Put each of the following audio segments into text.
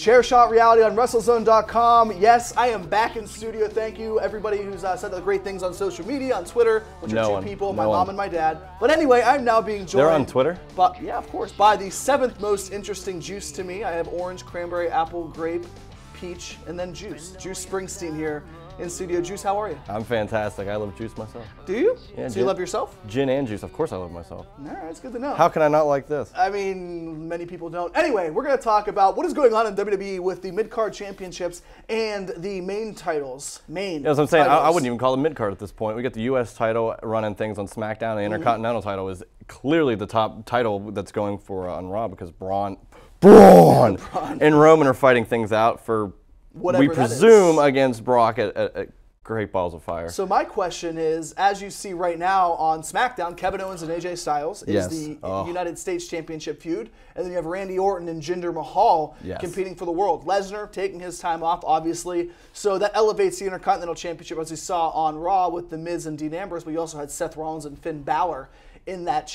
Chairshot Reality on WrestleZone.com. Yes, I am back in studio. Thank you, everybody who's said the great things on social media, on Twitter, which are two people, my mom and my dad. But anyway, I'm now being joined. They're on Twitter? But yeah, of course, by the 7th most interesting juice to me. I have orange, cranberry, apple, grape, peach, and then juice. Juice Springsteen here in studio. Juice, how are you? I'm fantastic. I love juice myself. Do you? Yeah, so you love yourself? Gin and juice. Of course I love myself. All right, it's good to know. How can I not like this? I mean, many people don't. Anyway, we're going to talk about what is going on in WWE with the mid-card championships and the main titles. Yeah, as I'm saying, I wouldn't even call it mid-card at this point. We got the U.S. title running things on SmackDown. The Intercontinental title is clearly the top title that's going for on Raw because Braun and Roman are fighting things out for whatever we presume against Brock at Great Balls of Fire. So my question is, as you see right now on SmackDown, Kevin Owens and AJ Styles is the United States Championship feud, and then you have Randy Orton and Jinder Mahal competing for the world. Lesnar taking his time off, obviously, so that elevates the Intercontinental Championship, as we saw on Raw with The Miz and Dean Ambrose, but you also had Seth Rollins and Finn Balor in that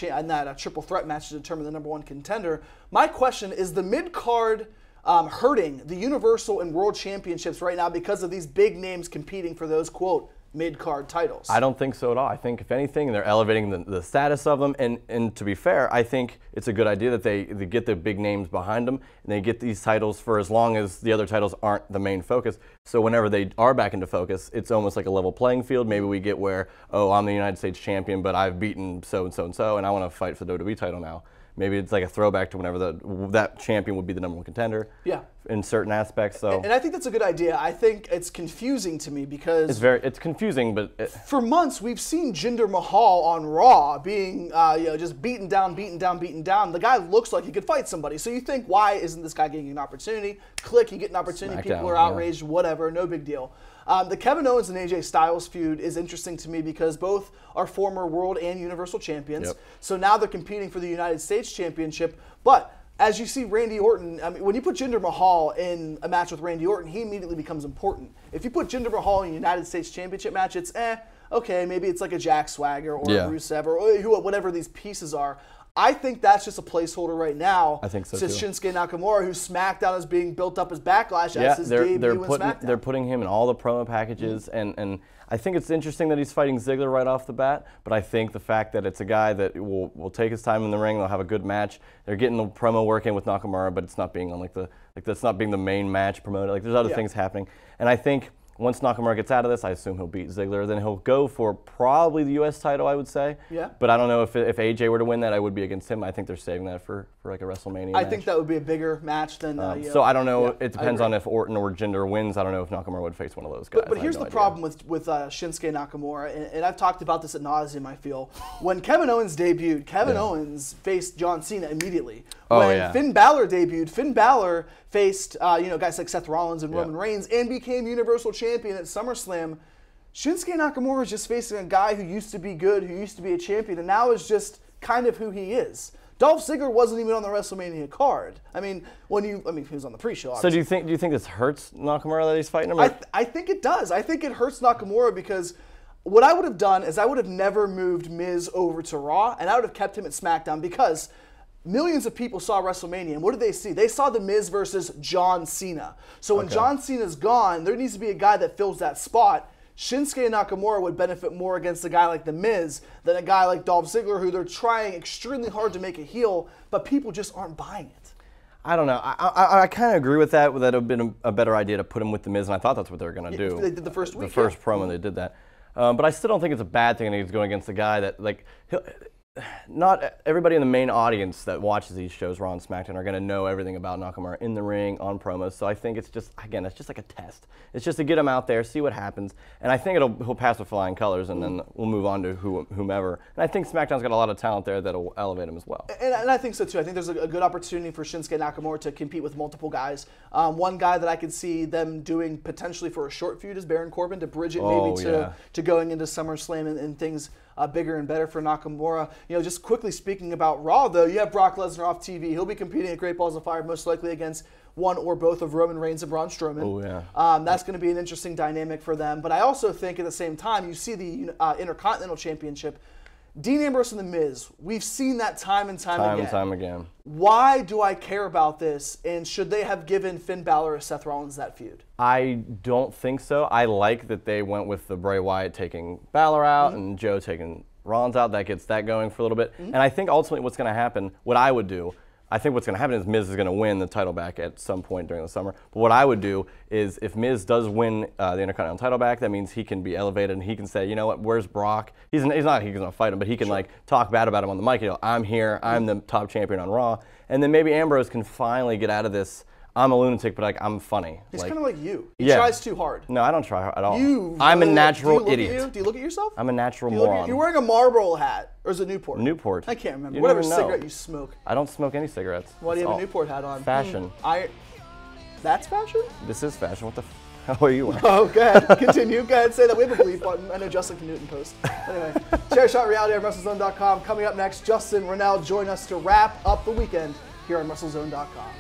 triple threat match to determine the #1 contender. My question is, the mid-card hurting the Universal and World Championships right now because of these big names competing for those, quote, mid-card titles? I don't think so at all. I think, if anything, they're elevating the status of them. And to be fair, I think it's a good idea that they get the big names behind them and they get these titles for as long as the other titles aren't the main focus. So whenever they are back into focus, it's almost like a level playing field. Maybe we get where, oh, I'm the United States champion, but I've beaten so-and-so and so, and I want to fight for the WWE title now. Maybe it's like a throwback to whenever that champion would be the #1 contender. Yeah. In certain aspects, so. And I think that's a good idea. I think it's confusing to me because it's confusing, but for months we've seen Jinder Mahal on Raw being just beaten down. The guy looks like he could fight somebody. So you think, why isn't this guy getting an opportunity? Click, you get an opportunity. SmackDown, people are outraged. Whatever, no big deal. The Kevin Owens and AJ Styles feud is interesting to me because both are former World and Universal Champions. Yep. So now they're competing for the United States Championship. But as you see Randy Orton, I mean, when you put Jinder Mahal in a match with Randy Orton, he immediately becomes important. If you put Jinder Mahal in a United States Championship match, it's okay, maybe it's like a Jack Swagger or a Rusev or whatever these pieces are. I think that's just a placeholder right now. I think so to too. Shinsuke Nakamura, whose SmackDown is being built up as Backlash as his debut in SmackDown. They're putting him in all the promo packages, and I think it's interesting that he's fighting Ziggler right off the bat, but I think the fact that it's a guy that will take his time in the ring, they'll have a good match. They're getting the promo work in with Nakamura, but it's not being on that's not being the main match promoted. Like, there's other things happening, and I think once Nakamura gets out of this, I assume he'll beat Ziggler. Then he'll go for probably the U.S. title, I would say. Yeah. But I don't know if AJ were to win that, I would be against him. I think they're saving that for like a WrestleMania match. I think that would be a bigger match than. So I don't know. It depends on if Orton or Jinder wins. I don't know if Nakamura would face one of those guys. But here's the problem with Shinsuke Nakamura, and I've talked about this ad nauseum, I feel. When Kevin Owens debuted, Kevin Owens faced John Cena immediately. When Finn Balor debuted, Finn Balor faced guys like Seth Rollins and Roman Reigns and became Universal Champion at SummerSlam. Shinsuke Nakamura is just facing a guy who used to be good, who used to be a champion, and now is just kind of who he is. Dolph Ziggler wasn't even on the WrestleMania card. I mean, he was on the pre-show. Obviously. So do you think this hurts Nakamura that he's fighting him? I think it does. I think it hurts Nakamura because what I would have done is I would have never moved Miz over to Raw, and I would have kept him at SmackDown because millions of people saw WrestleMania, and what did they see? They saw The Miz versus John Cena. So when John Cena's gone, there needs to be a guy that fills that spot. Shinsuke Nakamura would benefit more against a guy like The Miz than a guy like Dolph Ziggler, who they're trying extremely hard to make a heel, but people just aren't buying it. I don't know. I kind of agree with that. That would have been a better idea to put him with The Miz, and I thought that's what they were going to do. They did the first week. The first promo, they did that. But I still don't think it's a bad thing that he's going against a guy that, not everybody in the main audience that watches these shows, Raw and SmackDown, are going to know everything about Nakamura in the ring, on promos. So I think it's just, again, it's just like a test. It's just to get him out there, see what happens. And I think he'll pass with flying colors, and then we'll move on to whomever. And I think SmackDown's got a lot of talent there that'll elevate him as well. And I think so, too. I think there's a good opportunity for Shinsuke Nakamura to compete with multiple guys. One guy that I could see them doing potentially for a short feud is Baron Corbin, to bridge it to going into SummerSlam and things bigger and better for Nakamura. Just quickly speaking about Raw, though, you have Brock Lesnar off TV. He'll be competing at Great Balls of Fire, most likely against one or both of Roman Reigns and Braun Strowman. Oh, yeah. That's going to be an interesting dynamic for them. But I also think at the same time, you see the Intercontinental Championship Dean Ambrose and The Miz, we've seen that time and time again. Time and time again. Why do I care about this, and should they have given Finn Balor or Seth Rollins that feud? I don't think so. I like that they went with the Bray Wyatt taking Balor out and Joe taking Rollins out. That gets that going for a little bit. And I think ultimately what's going to happen, what I would do, I think what's going to happen is Miz is going to win the title back at some point during the summer. But what I would do is if Miz does win the Intercontinental title back, that means he can be elevated and he can say, you know what, where's Brock? He's not going to fight him, but he can like talk bad about him on the mic. You know, I'm here. I'm the top champion on Raw. And then maybe Ambrose can finally get out of this. I'm a lunatic, but like I'm funny. He's kind of like you. He tries too hard. No, I don't try hard at all. I'm a natural idiot. Do you look at yourself? I'm a natural moron. You're wearing a Marlboro hat, or is it Newport? Newport. I can't remember. Whatever cigarette you smoke. I don't smoke any cigarettes. Why do you have a Newport hat on? Fashion. That's fashion? This is fashion. What the f are you wearing? Oh, go ahead. Continue. Go ahead and say that. We have a believe button. I know Justin can do it in post. Anyway, Chair Shot Reality at WrestleZone.com. Coming up next, Justin Rennell join us to wrap up the weekend here on WrestleZone.com.